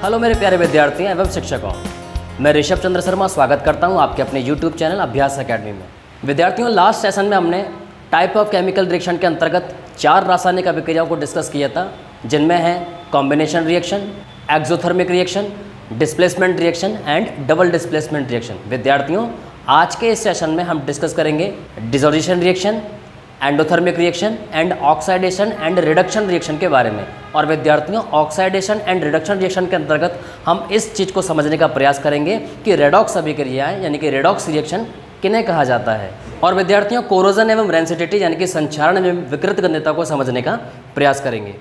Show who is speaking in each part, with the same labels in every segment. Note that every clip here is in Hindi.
Speaker 1: हेलो मेरे प्यारे विद्यार्थियों एवं शिक्षकों, मैं ऋषभ चंद्र शर्मा स्वागत करता हूं आपके अपने यूट्यूब चैनल अभ्यास अकेडमी में। विद्यार्थियों, लास्ट सेशन में हमने टाइप ऑफ केमिकल रिएक्शन के अंतर्गत 4 रासायनिक अभिक्रियाओं को डिस्कस किया था, जिनमें है combination reaction, exothermic reaction, displacement reaction and double displacement reaction. विद्यार्थियों, आज के इस सेशन में हम डिस्कस करेंगे dissociation reaction, endothermic reaction and oxidation and reduction reaction के बारे में। और विद्यार्थियों, ऑक्साइडेशन एंड रिडक्शन रिएक्शन के अंतर्गत हम इस चीज़ को समझने का प्रयास करेंगे कि रेडॉक्स अभिक्रियाएं यानी कि रेडॉक्स रिएक्शन किन्हें कहा जाता है। और विद्यार्थियों, कोरोजन एवं रेंसिडिटी यानी कि संक्षारण एवं विकृत गंधता को समझने का प्रयास करेंगे।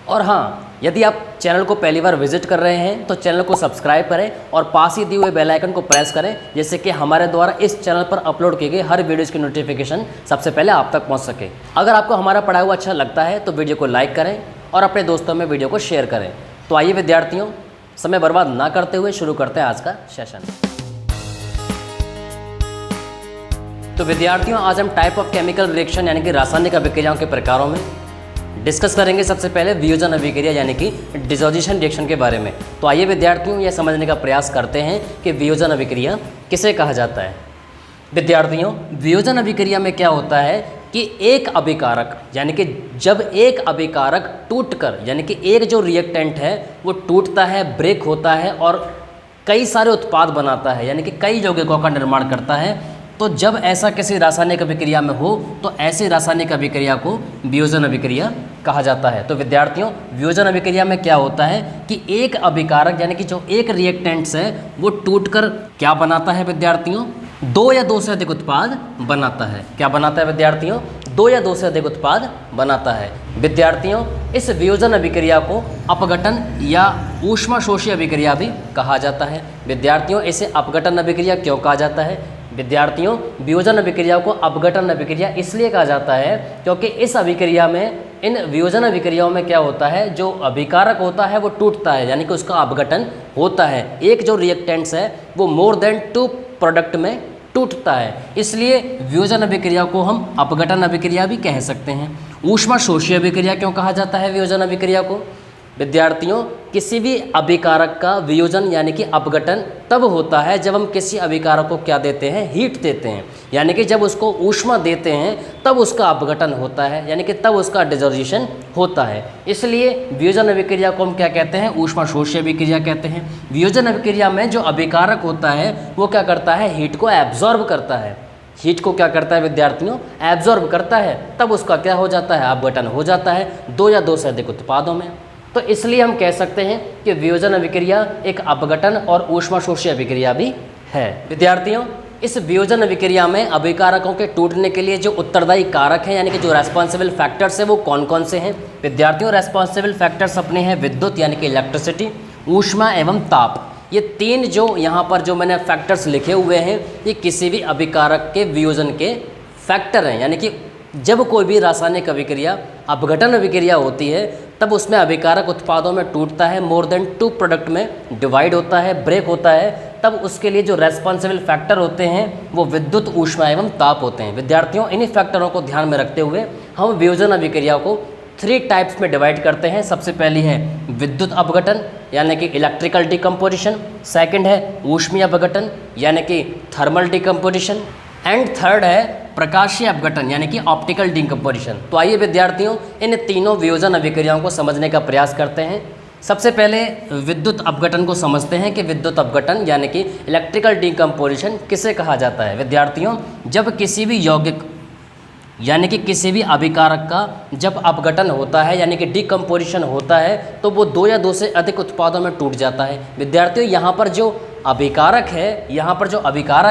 Speaker 1: और हाँ, यदि आप चैनल को पहली बार विजिट कर रहे हैं तो चैनल को सब्सक्राइब करें और पास ही दिए हुए बेल आइकन को प्रेस करें, जिससे कि हमारे द्वारा इस चैनल पर अपलोड किए गए हर वीडियोज़ की नोटिफिकेशन सबसे पहले आप तक पहुंच सके। अगर आपको हमारा पढ़ाया हुआ अच्छा लगता है तो वीडियो को लाइक करें और अपने दोस्तों में वीडियो को शेयर करें। तो आइए विद्यार्थियों, समय बर्बाद ना करते हुए शुरू करते हैं आज का सेशन। तो विद्यार्थियों, आज हम टाइप ऑफ केमिकल रिएक्शन यानी कि रासायनिक अभिक्रियाओं के प्रकारों में डिस्कस करेंगे सबसे पहले वियोजन अभिक्रिया यानी कि डिसोसिएशन रिएक्शन के बारे में। तो आइए विद्यार्थियों, यह समझने का प्रयास करते हैं कि वियोजन अभिक्रिया किसे कहा जाता है। विद्यार्थियों, वियोजन अभिक्रिया में क्या होता है कि एक अभिकारक यानी कि जब एक अभिकारक टूटकर यानी कि एक जो रिएक्टेंट है वो टूटता है, ब्रेक होता है और कई सारे उत्पाद बनाता है यानी कि कई यौगिकों का निर्माण करता है, तो जब ऐसा किसी रासायनिक अभिक्रिया में हो तो ऐसी रासायनिक अभिक्रिया को वियोजन अभिक्रिया कहा जाता है। तो विद्यार्थियों, वियोजन अभिक्रिया में क्या होता है कि एक अभिकारक यानी कि जो एक रिएक्टेंट्स है वो टूटकर क्या बनाता है विद्यार्थियों, 2 या 2 से अधिक उत्पाद बनाता है। क्या बनाता है विद्यार्थियों? 2 या 2 से अधिक उत्पाद बनाता है। विद्यार्थियों, इस वियोजन अभिक्रिया को अपघटन या ऊष्माशोषी अभिक्रिया भी कहा जाता है। विद्यार्थियों, इसे अपघटन अभिक्रिया क्यों कहा जाता है? विद्यार्थियों, वियोजन अभिक्रिया को अपघटन अभिक्रिया इसलिए कहा जाता है क्योंकि इस अभिक्रिया में, इन वियोजन अभिक्रियाओं में क्या होता है, जो अभिकारक होता है वो टूटता है यानी कि उसका अपघटन होता है। एक जो रिएक्टेंट्स है वो मोर देन 2 प्रोडक्ट में टूटता है, इसलिए वियोजन अभिक्रिया को हम अपघटन अभिक्रिया भी कह सकते हैं। ऊष्माशोषी अभिक्रिया क्यों कहा जाता है वियोजन अभिक्रिया को? विद्यार्थियों, किसी भी अभिकारक का वियोजन यानी कि अपघटन तब होता है जब हम किसी अभिकारक को क्या देते हैं, हीट देते हैं, यानी कि जब उसको ऊष्मा देते हैं तब उसका अपघटन होता है यानी कि तब उसका डिसोसिएशन होता है। इसलिए वियोजन अभिक्रिया को हम क्या कहते हैं, ऊष्माशोषी अभिक्रिया कहते हैं। वियोजन अभिक्रिया में जो अभिकारक होता है वो क्या करता है, हीट को एब्जॉर्ब करता है। हीट को क्या करता है विद्यार्थियों, एब्जॉर्ब करता है, तब उसका क्या हो जाता है, अपघटन हो जाता है 2 या 2 से अधिक उत्पादों में। तो इसलिए हम कह सकते हैं कि वियोजन अभिक्रिया एक अपघटन और ऊष्माशोषी अभिक्रिया भी है। विद्यार्थियों, इस वियोजन अभिक्रिया में अभिकारकों के टूटने के लिए जो उत्तरदायी कारक हैं यानी कि जो रेस्पॉन्सिबल फैक्टर्स हैं वो कौन कौन से हैं? विद्यार्थियों, रेस्पॉन्सिबल फैक्टर्स अपने हैं विद्युत यानी कि इलेक्ट्रिसिटी, ऊष्मा एवं ताप। ये 3 जो यहाँ पर जो मैंने फैक्टर्स लिखे हुए हैं ये किसी भी अभिकारक के वियोजन के फैक्टर हैं, यानी कि जब कोई भी रासायनिक अभिक्रिया अपघटन अभिक्रिया होती है तब उसमें अभिकारक उत्पादों में टूटता है, मोर देन 2 प्रोडक्ट में डिवाइड होता है, ब्रेक होता है, तब उसके लिए जो रेस्पॉन्सिबल फैक्टर होते हैं वो विद्युत, ऊष्मा एवं ताप होते हैं। विद्यार्थियों, इन्हीं फैक्टरों को ध्यान में रखते हुए हम वियोजन अभिक्रिया को 3 टाइप्स में डिवाइड करते हैं। सबसे पहली है विद्युत अपघटन यानी कि इलेक्ट्रिकल डिकम्पोजिशन, सेकंड है ऊष्मीय अपघटन यानी कि थर्मल डिकम्पोजिशन एंड थर्ड है प्रकाशीय अपघटन यानी कि ऑप्टिकल डिकम्पोजिशन। तो आइए विद्यार्थियों, इन तीनों वियोजन अभिक्रियाओं को समझने का प्रयास करते हैं। सबसे पहले विद्युत अपघटन को समझते हैं कि विद्युत अपघटन यानी कि इलेक्ट्रिकल डिकम्पोजिशन किसे कहा जाता है। विद्यार्थियों, जब किसी भी यौगिक यानी कि किसी भी अभिकारक का जब अपघटन होता है यानी कि डिकम्पोजिशन होता है तो वो 2 या 2 से अधिक उत्पादों में टूट जाता है। विद्यार्थियों, यहाँ पर जो अभिकारक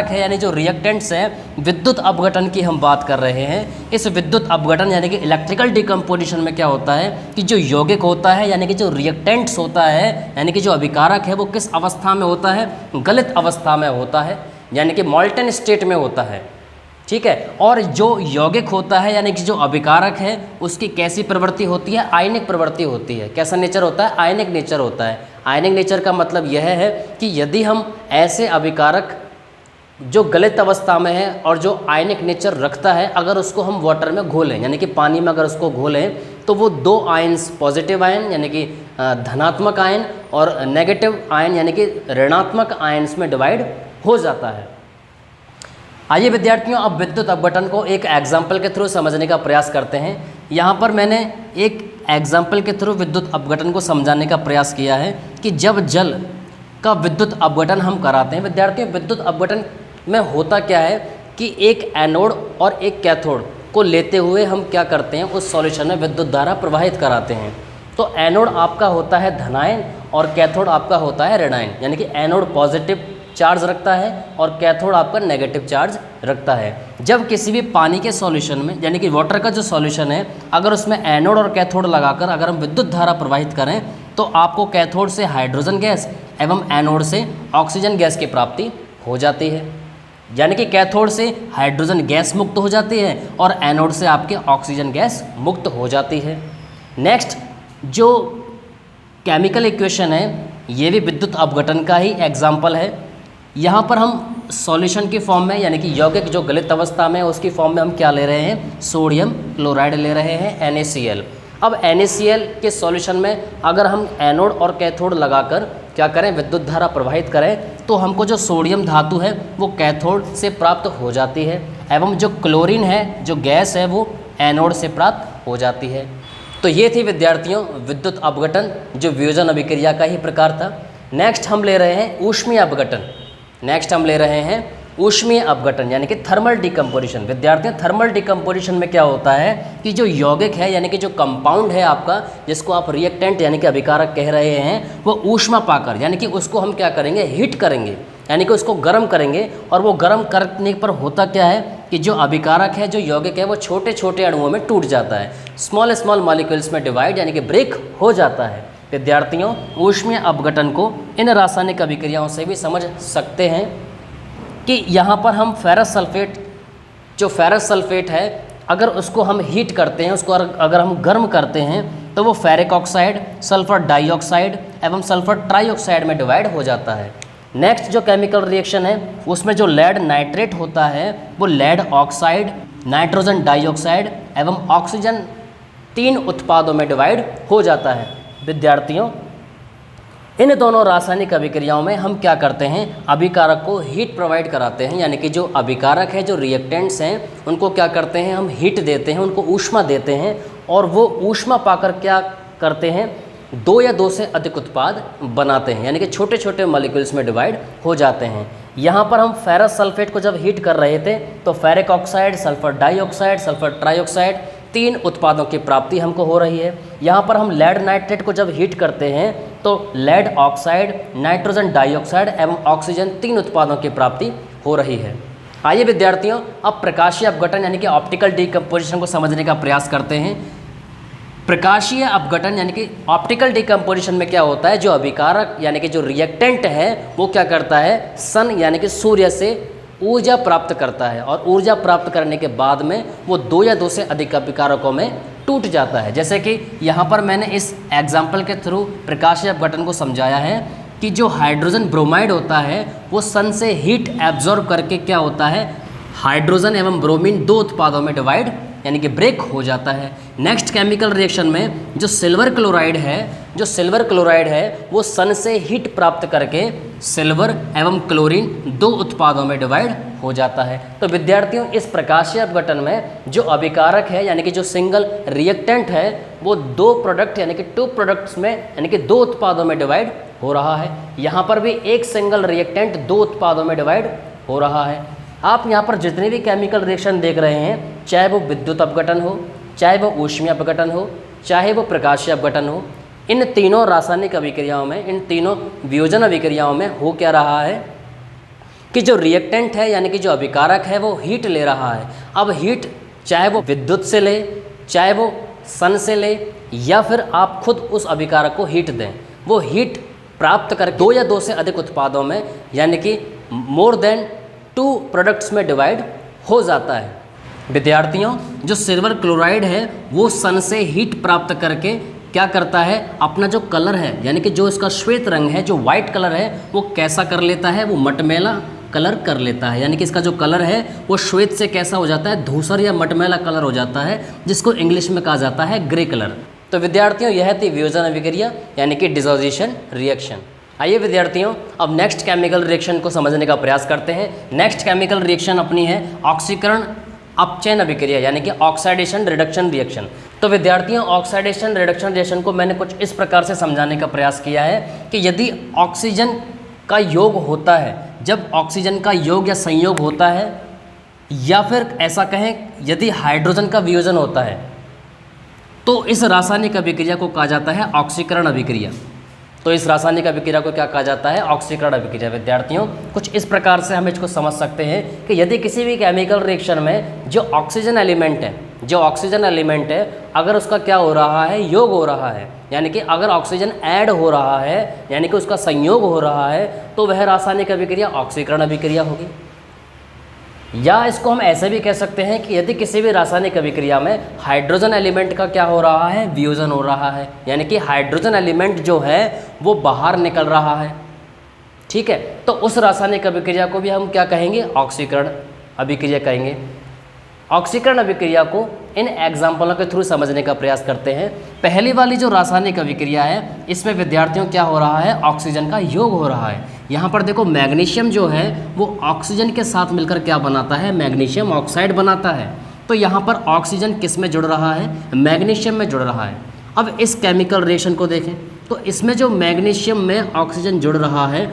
Speaker 1: है यानी जो रिएक्टेंट्स हैं, विद्युत अपघटन की हम बात कर रहे हैं। इस विद्युत अपघटन यानी कि इलेक्ट्रिकल डिकम्पोजिशन में क्या होता है कि जो यौगिक होता है यानी कि जो रिएक्टेंट्स होता है यानी कि जो अभिकारक है वो किस अवस्था में होता है, गलित अवस्था में होता है यानी कि मॉल्टन स्टेट में होता है, ठीक है। और जो यौगिक होता है यानी कि जो अभिकारक है उसकी कैसी प्रवृत्ति होती है, आयनिक प्रवृत्ति होती है। कैसा नेचर होता है, आयनिक नेचर होता है। आयनिक नेचर का मतलब यह है कि यदि हम ऐसे अभिकारक जो गलित अवस्था में है और जो आयनिक नेचर रखता है, अगर उसको हम वाटर में घोलें यानी कि पानी में अगर उसको घोलें तो वो दो आयन्स पॉजिटिव आयन यानी कि धनात्मक आयन और नेगेटिव आयन यानी कि ऋणात्मक आयन्स में डिवाइड हो जाता है। आइए विद्यार्थियों, अब विद्युत अपघटन को एक एग्जाम्पल के थ्रू समझने का प्रयास करते हैं। यहाँ पर मैंने एक एग्जाम्पल के थ्रू विद्युत अपघटन को समझाने का प्रयास किया है कि जब जल का विद्युत अपघटन हम कराते हैं। विद्यार्थियों, विद्युत अपघटन में होता क्या है कि एक एनोड और एक कैथोड को लेते हुए हम क्या करते हैं, उस सॉल्यूशन में विद्युत धारा प्रवाहित कराते हैं। तो एनोड आपका होता है धनायन और कैथोड आपका होता है ऋणायन, यानी कि एनोड पॉजिटिव चार्ज रखता है और कैथोड आपका नेगेटिव चार्ज रखता है। जब किसी भी पानी के सॉल्यूशन में यानी कि वाटर का जो सॉल्यूशन है, अगर उसमें एनोड और कैथोड लगाकर अगर हम विद्युत धारा प्रवाहित करें तो आपको कैथोड से हाइड्रोजन गैस एवं एनोड से ऑक्सीजन गैस की प्राप्ति हो जाती है। यानी कि कैथोड से हाइड्रोजन गैस मुक्त हो जाती है और एनोड से आपके ऑक्सीजन गैस मुक्त हो जाती है। नेक्स्ट जो केमिकल इक्वेशन है, ये भी विद्युत अपघटन का ही एग्जाम्पल है। यहाँ पर हम सॉल्यूशन की फॉर्म में यानी कि यौगिक जो गलित अवस्था में है उसकी फॉर्म में हम क्या ले रहे हैं, सोडियम क्लोराइड ले रहे हैं NaCl। अब NaCl के सॉल्यूशन में अगर हम एनोड और कैथोड लगाकर क्या करें, विद्युत धारा प्रवाहित करें तो हमको जो सोडियम धातु है वो कैथोड से प्राप्त हो जाती है एवं जो क्लोरीन है, जो गैस है, वो एनोड से प्राप्त हो जाती है। तो ये थी विद्यार्थियों विद्युत अपघटन, जो वियोजन अभिक्रिया का ही प्रकार था। नेक्स्ट हम ले रहे हैं ऊष्मीय अपघटन। नेक्स्ट हम ले रहे हैं ऊष्मीय अपघटन यानी कि थर्मल डिकम्पोजिशन। विद्यार्थियों, थर्मल डिकम्पोजिशन में क्या होता है कि जो यौगिक है यानी कि जो कंपाउंड है आपका, जिसको आप रिएक्टेंट यानी कि अभिकारक कह रहे हैं, वो ऊष्मा पाकर यानी कि उसको हम क्या करेंगे, हीट करेंगे, यानी कि उसको गर्म करेंगे। और वो गर्म करने पर होता क्या है कि जो अभिकारक है, जो यौगिक है, वो छोटे छोटे अणुओं में टूट जाता है, स्मॉल स्मॉल मॉलिक्यूल्स में डिवाइड यानी कि ब्रेक हो जाता है। विद्यार्थियों, ऊष्मीय अपघटन को इन रासायनिक अभिक्रियाओं से भी समझ सकते हैं कि यहाँ पर हम फेरस सल्फेट, जो फेरस सल्फेट है, अगर उसको हम हीट करते हैं, उसको अगर हम गर्म करते हैं तो वो फेरिक ऑक्साइड, सल्फर डाइऑक्साइड एवं सल्फर ट्राइऑक्साइड में डिवाइड हो जाता है। नेक्स्ट जो केमिकल रिएक्शन है उसमें जो लेड नाइट्रेट होता है वो लेड ऑक्साइड, नाइट्रोजन डाइऑक्साइड एवं ऑक्सीजन 3 उत्पादों में डिवाइड हो जाता है। विद्यार्थियों, इन दोनों रासायनिक अभिक्रियाओं में हम क्या करते हैं, अभिकारक को हीट प्रोवाइड कराते हैं, यानी कि जो अभिकारक है, जो रिएक्टेंट्स हैं, उनको क्या करते हैं, हम हीट देते हैं, उनको ऊष्मा देते हैं और वो ऊष्मा पाकर क्या करते हैं, 2 या 2 से अधिक उत्पाद बनाते हैं, यानी कि छोटे छोटे मॉलिक्यूल्स में डिवाइड हो जाते हैं। यहाँ पर हम फेरस सल्फेट को जब हीट कर रहे थे तो ferric oxide, sulphur dioxide, sulphur trioxide 3 उत्पादों की प्राप्ति हमको हो रही है। यहाँ पर हम लेड नाइट्रेट को जब हीट करते हैं तो लेड ऑक्साइड, नाइट्रोजन डाइऑक्साइड एवं ऑक्सीजन 3 उत्पादों की प्राप्ति हो रही है। आइए विद्यार्थियों, अब प्रकाशीय अपघटन यानी कि ऑप्टिकल डिकम्पोजिशन को समझने का प्रयास करते हैं। प्रकाशीय अपघटन यानी कि ऑप्टिकल डिकम्पोजिशन में क्या होता है, जो अभिकारक यानी कि जो रिएक्टेंट है वो क्या करता है, सन यानी कि सूर्य से ऊर्जा प्राप्त करता है और ऊर्जा प्राप्त करने के बाद में वो 2 या 2 से अधिक अभिकारकों में टूट जाता है। जैसे कि यहाँ पर मैंने इस एग्जाम्पल के थ्रू प्रकाशीय अपघटन को समझाया है कि जो हाइड्रोजन ब्रोमाइड होता है वो सन से हीट एब्जॉर्ब करके क्या होता है, हाइड्रोजन एवं ब्रोमीन 2 उत्पादों में डिवाइड यानी कि ब्रेक हो जाता है। नेक्स्ट केमिकल रिएक्शन में जो सिल्वर क्लोराइड है वो सन से हीट प्राप्त करके सिल्वर एवं क्लोरीन 2 उत्पादों में डिवाइड हो जाता है। तो विद्यार्थियों, इस प्रकाशीय अपघटन में जो अभिकारक है यानी कि जो सिंगल रिएक्टेंट है वो 2 प्रोडक्ट यानी कि 2 प्रोडक्ट्स में यानी कि 2 उत्पादों में डिवाइड हो रहा है। यहाँ पर भी एक सिंगल रिएक्टेंट 2 उत्पादों में डिवाइड हो रहा है। आप यहाँ पर जितने भी केमिकल रिएक्शन देख रहे हैं, चाहे वो विद्युत अपघटन हो, चाहे वो ऊष्मीय अपघटन हो, चाहे वो प्रकाशीय अपघटन हो, इन तीनों रासायनिक अभिक्रियाओं में, इन तीनों वियोजन अभिक्रियाओं में हो क्या रहा है कि जो रिएक्टेंट है यानी कि जो अभिकारक है वो हीट ले रहा है। अब हीट चाहे वो विद्युत से ले, चाहे वो सन से ले, या फिर आप खुद उस अभिकारक को हीट दें, वो हीट प्राप्त कर 2 या 2 से अधिक उत्पादों में यानी कि मोर देन 2 प्रोडक्ट्स में डिवाइड हो जाता है। विद्यार्थियों, जो सिल्वर क्लोराइड है वो सन से हीट प्राप्त करके क्या करता है, अपना जो कलर है यानी कि जो इसका श्वेत रंग है, जो वाइट कलर है, वो कैसा कर लेता है, वो मटमैला कलर कर लेता है, यानी कि इसका जो कलर है वो श्वेत से कैसा हो जाता है, धूसर या मटमैला कलर हो जाता है, जिसको इंग्लिश में कहा जाता है ग्रे कलर। तो विद्यार्थियों यह थी वियोजन अभिक्रिया यानी कि डिसोसिएशन रिएक्शन। आइए विद्यार्थियों अब नेक्स्ट केमिकल रिएक्शन को समझने का प्रयास करते हैं। नेक्स्ट केमिकल रिएक्शन अपनी है ऑक्सीकरण अपचयन अभिक्रिया यानी कि ऑक्सीडेशन रिडक्शन रिएक्शन। तो विद्यार्थियों ऑक्सीडेशन रिडक्शन रिएक्शन को मैंने कुछ इस प्रकार से समझाने का प्रयास किया है कि यदि ऑक्सीजन का योग होता है, जब ऑक्सीजन का योग या संयोग होता है, या फिर ऐसा कहें यदि हाइड्रोजन का वियोजन होता है, तो इस रासायनिक अभिक्रिया को कहा जाता है ऑक्सीकरण अभिक्रिया। तो इस रासायनिक अभिक्रिया को क्या कहा जाता है, ऑक्सीकरण अभिक्रिया। विद्यार्थियों कुछ इस प्रकार से हम इसको समझ सकते हैं कि यदि किसी भी केमिकल रिएक्शन में जो ऑक्सीजन एलिमेंट है अगर उसका क्या हो रहा है, योग हो रहा है, यानी कि अगर ऑक्सीजन ऐड हो रहा है यानी कि उसका संयोग हो रहा है, तो वह रासायनिक अभिक्रिया ऑक्सीकरण अभिक्रिया होगी। या इसको हम ऐसे भी कह सकते हैं कि यदि किसी भी रासायनिक अभिक्रिया में हाइड्रोजन एलिमेंट का क्या हो रहा है, वियोजन हो रहा है, यानी कि हाइड्रोजन एलिमेंट जो है वो बाहर निकल रहा है, ठीक है, तो उस रासायनिक अभिक्रिया को भी हम क्या कहेंगे, ऑक्सीकरण अभिक्रिया कहेंगे। ऑक्सीकरण अभिक्रिया को इन एग्जाम्पलों के थ्रू समझने का प्रयास करते हैं। पहली वाली जो रासायनिक अभिक्रिया है इसमें विद्यार्थियों क्या हो रहा है, ऑक्सीजन का योग हो रहा है। यहाँ पर देखो मैग्नीशियम जो है वो ऑक्सीजन के साथ मिलकर क्या बनाता है, मैग्नीशियम ऑक्साइड बनाता है। तो यहाँ पर ऑक्सीजन किस में जुड़ रहा है, मैग्नीशियम में जुड़ रहा है। अब इस केमिकल रिएक्शन को देखें तो इसमें जो मैग्नीशियम में ऑक्सीजन जुड़ रहा है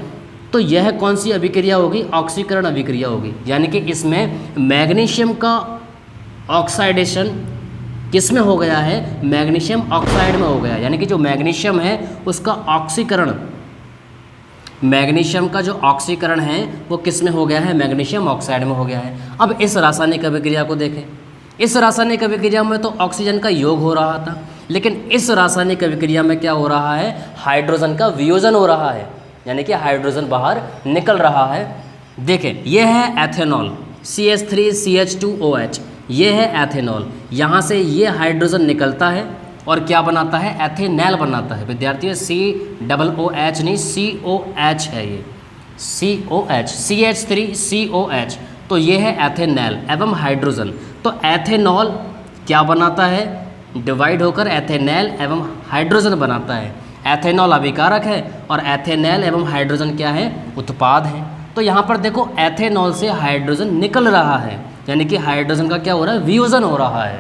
Speaker 1: तो यह कौन सी अभिक्रिया होगी, ऑक्सीकरण अभिक्रिया होगी। यानी कि इसमें मैग्नीशियम का ऑक्साइडेशन किस में हो गया है, मैग्नीशियम ऑक्साइड में हो गया, यानी कि जो मैग्नीशियम है उसका ऑक्सीकरण, मैग्नीशियम का जो ऑक्सीकरण है वो किस में हो गया है, मैग्नीशियम ऑक्साइड में हो गया है। अब इस रासायनिक अभिक्रिया को देखें, इस रासायनिक अभिक्रिया में तो ऑक्सीजन का योग हो रहा था, लेकिन इस रासायनिक अभिक्रिया में क्या हो रहा है, हाइड्रोजन का वियोजन हो रहा है, यानी कि हाइड्रोजन बाहर निकल रहा है। देखें यह है एथेनॉल CH3CH2OH, ये है एथेनॉल। यहाँ से ये हाइड्रोजन निकलता है और क्या बनाता है, एथेनॉल बनाता है। विद्यार्थियों COOH नहीं COH है, ये COH CH3COH, तो ये है एथेनॉल एवं हाइड्रोजन। तो एथेनॉल क्या बनाता है, डिवाइड होकर एथेनॉल एवं हाइड्रोजन बनाता है। एथेनॉल अभिकारक है और एथेनॉल एवं हाइड्रोजन क्या है, उत्पाद है। तो यहाँ पर देखो एथेनॉल से हाइड्रोजन निकल रहा है, यानी कि हाइड्रोजन का क्या हो रहा है, वियोजन हो रहा है।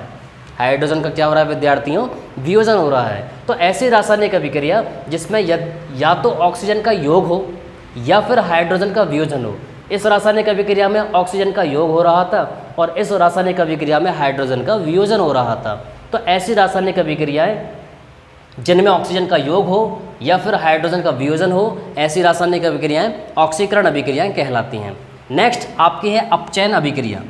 Speaker 1: हाइड्रोजन का क्या हो रहा है विद्यार्थियों, वियोजन हो रहा है। तो ऐसी रासायनिक अभिक्रिया जिसमें या तो ऑक्सीजन का योग हो या फिर हाइड्रोजन का वियोजन हो। इस रासायनिक अभिक्रिया में ऑक्सीजन का योग हो रहा था और इस रासायनिक अभिक्रिया में हाइड्रोजन का वियोजन हो रहा था। तो ऐसी रासायनिक अभिक्रियाएं जिनमें ऑक्सीजन का योग हो या फिर हाइड्रोजन का वियोजन हो, ऐसी रासायनिक अभिक्रियाएं ऑक्सीकरण अभिक्रियाएं कहलाती हैं। नेक्स्ट आपकी है अपचयन अभिक्रिया।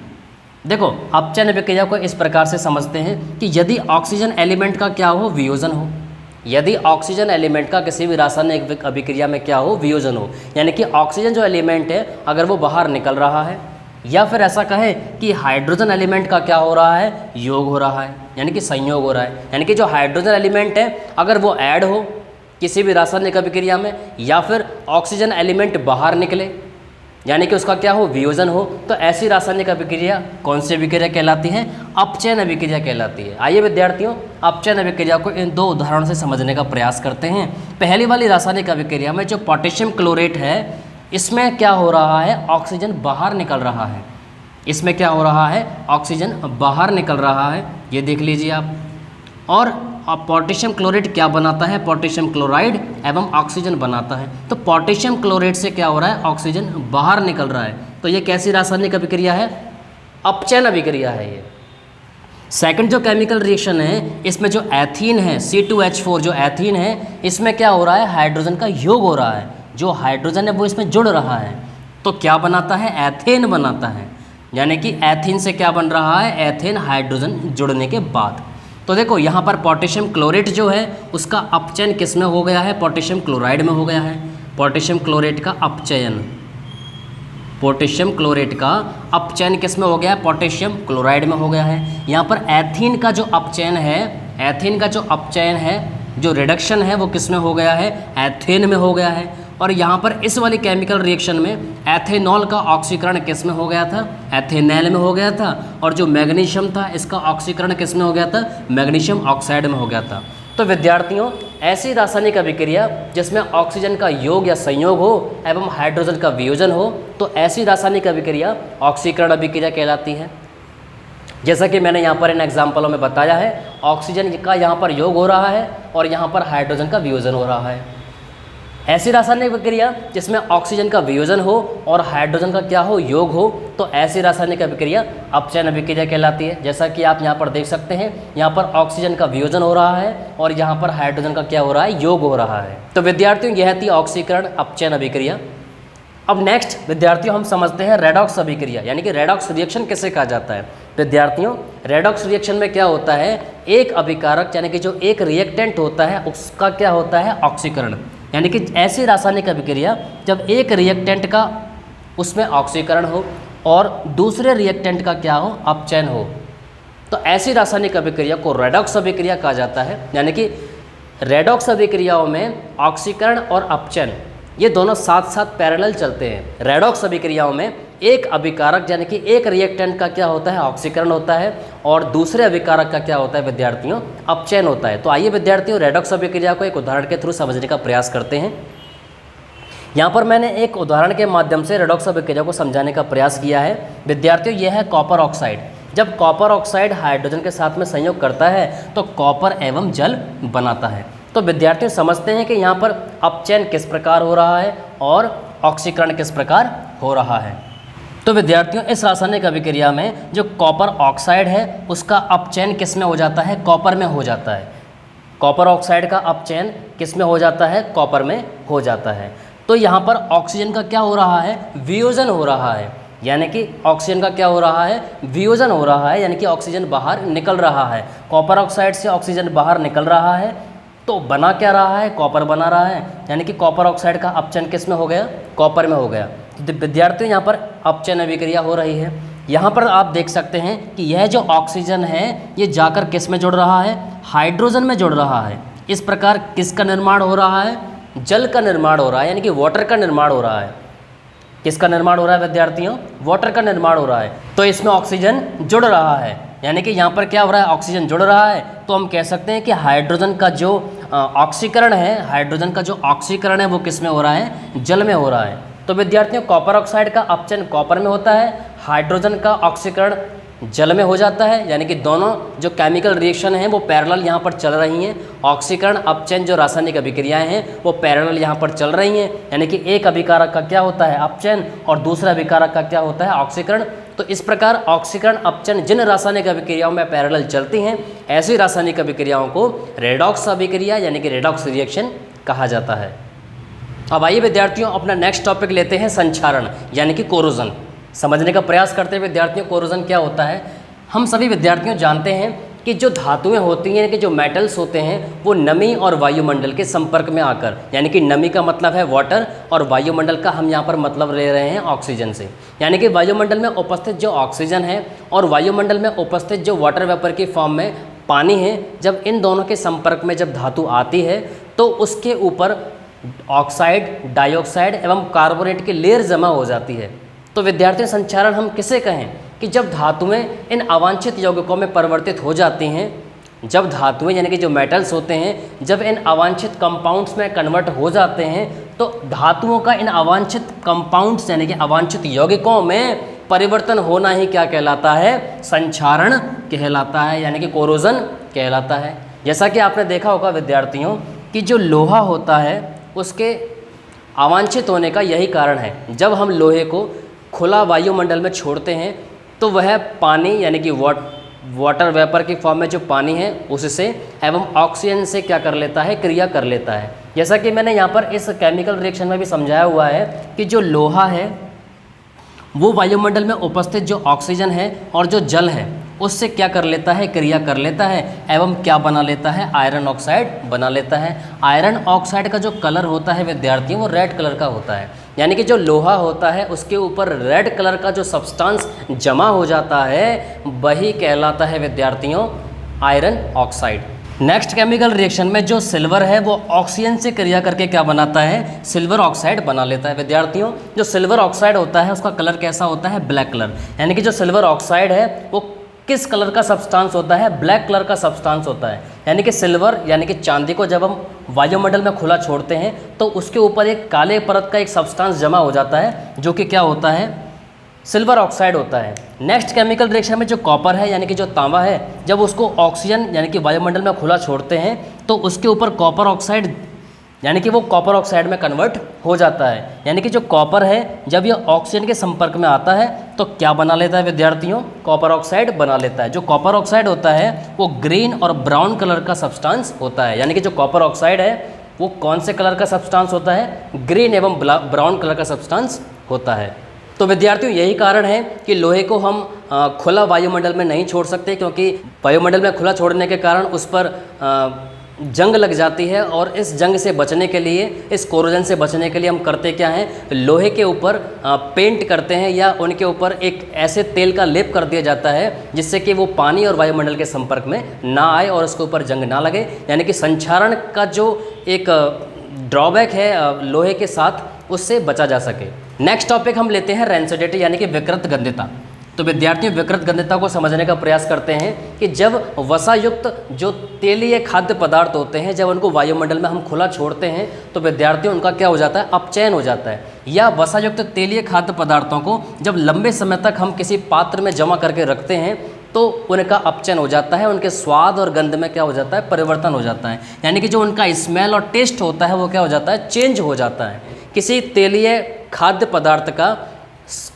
Speaker 1: देखो अपचयन अभिक्रिया को इस प्रकार से समझते हैं कि यदि ऑक्सीजन एलिमेंट का क्या हो, वियोजन हो, यदि ऑक्सीजन एलिमेंट का किसी भी रासायनिक अभिक्रिया में क्या हो, वियोजन हो, यानी कि ऑक्सीजन जो एलिमेंट है अगर वो बाहर निकल रहा है, या फिर ऐसा कहें कि हाइड्रोजन एलिमेंट का क्या हो रहा है, योग हो रहा है, यानी कि संयोग हो रहा है, यानी कि जो हाइड्रोजन एलिमेंट है अगर वो ऐड हो किसी भी रासायनिक अभिक्रिया में, या फिर ऑक्सीजन एलिमेंट बाहर निकले यानी कि उसका क्या हो, वियोजन हो, तो ऐसी रासायनिक अभिक्रिया कौन सी अभिक्रिया कहलाती है, अपचयन अभिक्रिया कहलाती है। आइए विद्यार्थियों अपचयन अभिक्रिया को इन दो उदाहरणों से समझने का प्रयास करते हैं। पहली वाली रासायनिक अभिक्रिया में जो पोटेशियम क्लोरेट है इसमें क्या हो रहा है, ऑक्सीजन बाहर निकल रहा है। इसमें क्या हो रहा है, ऑक्सीजन बाहर निकल रहा है, ये देख लीजिए आप। और पोटेशियम क्लोरेट क्या बनाता है, पोटेशियम क्लोराइड एवं ऑक्सीजन बनाता है। तो पोटेशियम क्लोरेट से क्या हो रहा है, ऑक्सीजन बाहर निकल रहा है। तो ये कैसी रासायनिक अभिक्रिया है, अपचयन अभिक्रिया है ये। सेकंड जो केमिकल रिएक्शन है इसमें जो एथीन है C2H4 जो एथीन है, इसमें क्या हो रहा है, हाइड्रोजन का योग हो रहा है, जो हाइड्रोजन है वो इसमें जुड़ रहा है। तो क्या बनाता है, एथेन बनाता है, यानी कि एथीन से क्या बन रहा है, एथेन हाइड्रोजन जुड़ने के बाद। तो देखो यहाँ पर पोटेशियम क्लोरेट जो है उसका अपचयन किस में हो गया है, पोटेशियम क्लोराइड में हो गया है। पोटेशियम क्लोरेट का अपचयन, पोटेशियम क्लोरेट का अपचयन किस में हो गया है, पोटेशियम क्लोराइड में हो गया है। यहाँ पर एथीन का जो अपचयन है, एथीन का जो अपचयन है, जो रिडक्शन है वो किस में हो गया है, एथेन में हो गया है। और यहाँ पर इस वाली केमिकल रिएक्शन में एथेनॉल का ऑक्सीकरण किस में हो गया था, एथेनॉल में हो गया था, और जो मैग्नीशियम था इसका ऑक्सीकरण किस में हो गया था, मैग्नीशियम ऑक्साइड में हो गया था। तो विद्यार्थियों, ऐसी रासायनिक अभिक्रिया जिसमें ऑक्सीजन का योग या संयोग हो एवं हाइड्रोजन का वियोजन हो, तो ऐसी रासायनिक अभिक्रिया ऑक्सीकरण अभिक्रिया कहलाती है। जैसा कि मैंने यहाँ पर इन एग्जाम्पलों में बताया है, ऑक्सीजन का यहाँ पर योग हो रहा है और यहाँ पर हाइड्रोजन का वियोजन हो रहा है। ऐसी रासायनिक अभिक्रिया जिसमें ऑक्सीजन का वियोजन हो और हाइड्रोजन का क्या हो, योग हो, तो ऐसी रासायनिक अभिक्रिया अपचयन अभिक्रिया कहलाती है। जैसा कि आप यहाँ पर देख सकते हैं, यहाँ पर ऑक्सीजन का वियोजन हो रहा है और यहाँ पर हाइड्रोजन का क्या हो रहा है, योग हो रहा है। तो विद्यार्थियों, यह थी ऑक्सीकरण अपचयन अभिक्रिया। अब नेक्स्ट विद्यार्थियों हम समझते हैं रेडॉक्स अभिक्रिया, यानी कि रेडॉक्स रिएक्शन किसे कहा जाता है। विद्यार्थियों, रेडॉक्स रिएक्शन में क्या होता है, एक अभिकारक यानी कि जो एक रिएक्टेंट होता है उसका क्या होता है, ऑक्सीकरण। यानी कि ऐसी रासायनिक अभिक्रिया जब एक रिएक्टेंट का उसमें ऑक्सीकरण हो और दूसरे रिएक्टेंट का क्या हो, अपचयन हो, तो ऐसी रासायनिक अभिक्रिया को रेडॉक्स अभिक्रिया कहा जाता है। यानी कि रेडॉक्स अभिक्रियाओं में ऑक्सीकरण और अपचयन ये दोनों साथ साथ पैरेलल चलते हैं। रेडॉक्स अभिक्रियाओं में एक अभिकारक यानी कि एक रिएक्टेंट का क्या होता है, ऑक्सीकरण होता है, और दूसरे अभिकारक का क्या होता है विद्यार्थियों, अपचयन होता है। तो आइए विद्यार्थियों, रेडॉक्स अभिक्रिया को एक उदाहरण के थ्रू समझने का प्रयास करते हैं। यहाँ पर मैंने एक उदाहरण के माध्यम से रेडॉक्स अभिक्रिया को समझाने का प्रयास किया है। विद्यार्थियों, यह है कॉपर ऑक्साइड। जब कॉपर ऑक्साइड हाइड्रोजन के साथ में संयोग करता है तो कॉपर एवं जल बनाता है। तो विद्यार्थियों समझते हैं कि यहाँ पर अपचयन किस प्रकार हो रहा है और ऑक्सीकरण किस प्रकार हो रहा है। तो विद्यार्थियों, इस रासायनिक अभिक्रिया में जो कॉपर ऑक्साइड है उसका अपचयन किस में हो जाता है, कॉपर में हो जाता है। कॉपर ऑक्साइड का अपचयन किस में हो जाता है, कॉपर में हो जाता है। तो यहाँ पर ऑक्सीजन का क्या हो रहा है, वियोजन हो रहा है। यानी कि ऑक्सीजन का क्या हो रहा है, वियोजन हो रहा है, यानी कि ऑक्सीजन बाहर निकल रहा है। कॉपर ऑक्साइड से ऑक्सीजन बाहर निकल रहा है, तो बना क्या रहा है, कॉपर बना रहा है। यानी कि कॉपर ऑक्साइड का अपचयन किस में हो गया, कॉपर में हो गया। तो विद्यार्थियों, यहाँ पर अपचयन अभिक्रिया हो रही है। यहाँ पर आप देख सकते हैं कि यह जो ऑक्सीजन है ये जाकर किस में जुड़ रहा है, हाइड्रोजन में जुड़ रहा है। इस प्रकार किसका निर्माण हो रहा है, जल का निर्माण हो रहा है, यानी कि वाटर का निर्माण हो रहा है। किसका निर्माण हो रहा है विद्यार्थियों, वाटर का निर्माण हो रहा है। तो इसमें ऑक्सीजन जुड़ रहा है, यानी कि यहाँ पर क्या हो रहा है, ऑक्सीजन जुड़ रहा है। तो हम कह सकते हैं कि हाइड्रोजन का जो ऑक्सीकरण है, हाइड्रोजन का जो ऑक्सीकरण है वो किस में हो रहा है, जल में हो रहा है। तो विद्यार्थियों, कॉपर ऑक्साइड का अपचयन कॉपर में होता है, हाइड्रोजन का ऑक्सीकरण जल में हो जाता है। यानी कि दोनों जो केमिकल रिएक्शन हैं वो पैरेलल यहाँ पर चल रही हैं। ऑक्सीकरण अपचयन जो रासायनिक अभिक्रियाएं हैं वो पैरेलल यहाँ पर चल रही हैं। यानी कि एक अभिकारक का क्या होता है, अपचयन, और दूसरा अभिकारक का क्या होता है, ऑक्सीकरण। तो इस प्रकार ऑक्सीकरण अपचयन जिन रासायनिक अभिक्रियाओं में पैरेलल चलती हैं, ऐसी रासायनिक अभिक्रियाओं को रेडॉक्स अभिक्रिया यानी कि रेडॉक्स रिएक्शन कहा जाता है। अब आइए विद्यार्थियों, अपना नेक्स्ट टॉपिक लेते हैं संक्षारण यानी कि कोरोजन। समझने का प्रयास करते हैं विद्यार्थियों, कोरोजन क्या होता है। हम सभी विद्यार्थियों जानते हैं कि जो धातुएं होती हैं, कि जो मेटल्स होते हैं, वो नमी और वायुमंडल के संपर्क में आकर, यानी कि नमी का मतलब है वाटर और वायुमंडल का हम यहाँ पर मतलब ले रहे हैं ऑक्सीजन से। यानी कि वायुमंडल में उपस्थित जो ऑक्सीजन है और वायुमंडल में उपस्थित जो वाटर वेपर की फॉर्म में पानी है, जब इन दोनों के संपर्क में जब धातु आती है तो उसके ऊपर ऑक्साइड, डाइऑक्साइड एवं कार्बोनेट की लेयर जमा हो जाती है। तो विद्यार्थियों, संक्षारण हम किसे कहें कि जब धातुएं इन अवांछित यौगिकों में परिवर्तित हो जाती हैं। जब धातुएं यानी कि जो मेटल्स होते हैं जब इन अवांछित कंपाउंड्स में कन्वर्ट हो जाते हैं, तो धातुओं का इन अवांछित कंपाउंड्स यानी कि अवांछित यौगिकों में परिवर्तन होना ही क्या कहलाता है, संक्षारण कहलाता है, यानी कि कोरोजन कहलाता है। जैसा कि आपने देखा होगा विद्यार्थियों कि जो लोहा होता है उसके अवांछित होने का यही कारण है। जब हम लोहे को खुला वायुमंडल में छोड़ते हैं तो वह पानी यानी कि वाटर वेपर की फॉर्म में जो पानी है उससे एवं ऑक्सीजन से क्या कर लेता है, क्रिया कर लेता है। जैसा कि मैंने यहाँ पर इस केमिकल रिएक्शन में भी समझाया हुआ है कि जो लोहा है वो वायुमंडल में उपस्थित जो ऑक्सीजन है और जो जल है उससे क्या कर लेता है, क्रिया कर लेता है एवं क्या बना लेता है, आयरन ऑक्साइड बना लेता है। आयरन ऑक्साइड का जो कलर होता है विद्यार्थियों वो रेड कलर का होता है। यानी कि जो लोहा होता है उसके ऊपर रेड कलर का जो सब्सटेंस जमा हो जाता है वही कहलाता है विद्यार्थियों iron oxide. Next chemical reaction में जो सिल्वर है वो ऑक्सीजन से क्रिया करके क्या बनाता है, सिल्वर ऑक्साइड बना लेता है। विद्यार्थियों, जो सिल्वर ऑक्साइड होता है उसका कलर कैसा होता है, ब्लैक कलर। यानी कि जो सिल्वर ऑक्साइड है वो किस कलर का सब्सटेंस होता है, ब्लैक कलर का सब्सटेंस होता है। यानी कि सिल्वर यानी कि चांदी को जब हम वायुमंडल में खुला छोड़ते हैं तो उसके ऊपर एक काले परत का एक सब्सटेंस जमा हो जाता है जो कि क्या होता है, सिल्वर ऑक्साइड होता है। नेक्स्ट केमिकल रिएक्शन में जो कॉपर है यानी कि जो तांबा है, जब उसको ऑक्सीजन यानी कि वायुमंडल में खुला छोड़ते हैं तो उसके ऊपर कॉपर ऑक्साइड यानी कि वो कॉपर ऑक्साइड में कन्वर्ट हो जाता है। यानी कि जो कॉपर है जब ये ऑक्सीजन के संपर्क में आता है तो क्या बना लेता है विद्यार्थियों, कॉपर ऑक्साइड बना लेता है। जो कॉपर ऑक्साइड होता है वो ग्रीन और ब्राउन कलर का सब्सटेंस होता है। यानी कि जो कॉपर ऑक्साइड है वो कौन से कलर का सब्सटेंस होता है, ग्रीन एवं ब्राउन कलर का सब्सटेंस होता है। तो विद्यार्थियों, यही कारण है कि लोहे को हम खुला वायुमंडल में नहीं छोड़ सकते, क्योंकि वायुमंडल में खुला छोड़ने के कारण उस पर जंग लग जाती है। और इस जंग से बचने के लिए, इस कोरोजन से बचने के लिए हम करते क्या हैं, लोहे के ऊपर पेंट करते हैं या उनके ऊपर एक ऐसे तेल का लेप कर दिया जाता है जिससे कि वो पानी और वायुमंडल के संपर्क में ना आए और उसके ऊपर जंग ना लगे। यानी कि संक्षारण का जो एक ड्रॉबैक है लोहे के साथ, उससे बचा जा सके। नेक्स्ट टॉपिक हम लेते हैं रेंसिडिटी यानी कि विकृत गंधता। तो विद्यार्थियों, विकृत गंधता को समझने का प्रयास करते हैं कि जब वसायुक्त जो तेलीय खाद्य पदार्थ होते हैं, जब उनको वायुमंडल में हम खुला छोड़ते हैं तो विद्यार्थियों उनका क्या हो जाता है, अपचयन हो जाता है। या वसायुक्त तेलीय खाद्य पदार्थों को जब लंबे समय तक हम किसी पात्र में जमा करके रखते हैं तो उनका अपचयन हो जाता है, उनके स्वाद और गंध में क्या हो जाता है, परिवर्तन हो जाता है। यानी कि जो उनका स्मेल और टेस्ट होता है वो क्या हो जाता है, चेंज हो जाता है। किसी तेलीय खाद्य पदार्थ का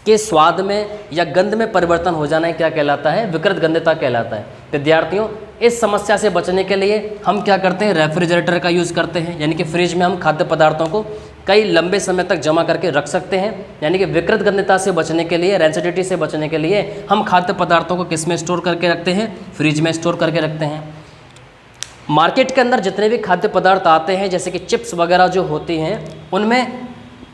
Speaker 1: के स्वाद में या गंध में परिवर्तन हो जाना क्या कहलाता है, विकृत गंधता कहलाता है। विद्यार्थियों, इस समस्या से बचने के लिए हम क्या करते हैं, रेफ्रिजरेटर का यूज़ करते हैं। यानी कि फ्रिज में हम खाद्य पदार्थों को कई लंबे समय तक जमा करके रख सकते हैं। यानी कि विकृत गंधता से बचने के लिए, रेंसिडिटी से बचने के लिए हम खाद्य पदार्थों को किस में स्टोर करके रखते हैं, फ्रिज में स्टोर करके रखते हैं। मार्केट के अंदर जितने भी खाद्य पदार्थ आते हैं, जैसे कि चिप्स वगैरह जो होती हैं, उनमें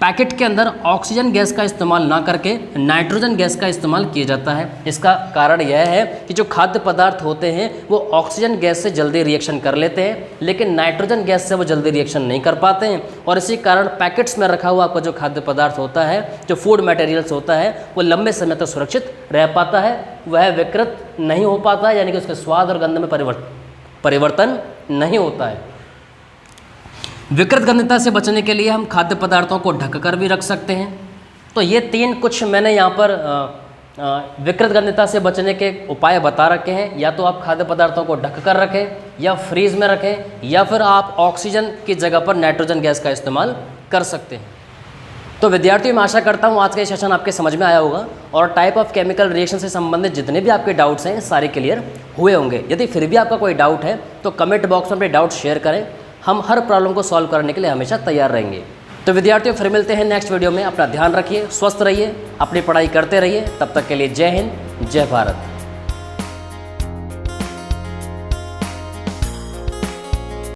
Speaker 1: पैकेट के अंदर ऑक्सीजन गैस का इस्तेमाल ना करके नाइट्रोजन गैस का इस्तेमाल किया जाता है। इसका कारण यह है कि जो खाद्य पदार्थ होते हैं वो ऑक्सीजन गैस से जल्दी रिएक्शन कर लेते हैं, लेकिन नाइट्रोजन गैस से वो जल्दी रिएक्शन नहीं कर पाते हैं। और इसी कारण पैकेट्स में रखा हुआ आपका जो खाद्य पदार्थ होता है, जो फूड मटेरियल्स होता है, वो लंबे समय तक सुरक्षित रह पाता है, वह विकृत नहीं हो पाता है। यानी कि उसके स्वाद और गंध में परिवर्तन नहीं होता है। विकृत गंधता से बचने के लिए हम खाद्य पदार्थों को ढककर भी रख सकते हैं। तो ये तीन कुछ मैंने यहाँ पर विकृत गंधता से बचने के उपाय बता रखे हैं। या तो आप खाद्य पदार्थों को ढककर रखें, या फ्रीज में रखें, या फिर आप ऑक्सीजन की जगह पर नाइट्रोजन गैस का इस्तेमाल कर सकते हैं। तो विद्यार्थियों, मैं आशा करता हूँ आज का ये सेशन आपके समझ में आया होगा और टाइप ऑफ केमिकल रिएक्शन से संबंधित जितने भी आपके डाउट्स हैं सारे क्लियर हुए होंगे। यदि फिर भी आपका कोई डाउट है तो कमेंट बॉक्स में अपने डाउट शेयर करें, हम हर प्रॉब्लम को सॉल्व करने के लिए हमेशा तैयार रहेंगे। तो विद्यार्थियों, फिर मिलते हैं नेक्स्ट वीडियो में। अपना ध्यान रखिए, स्वस्थ रहिए, अपनी पढ़ाई करते रहिए। तब तक के लिए जय हिंद, जय भारत।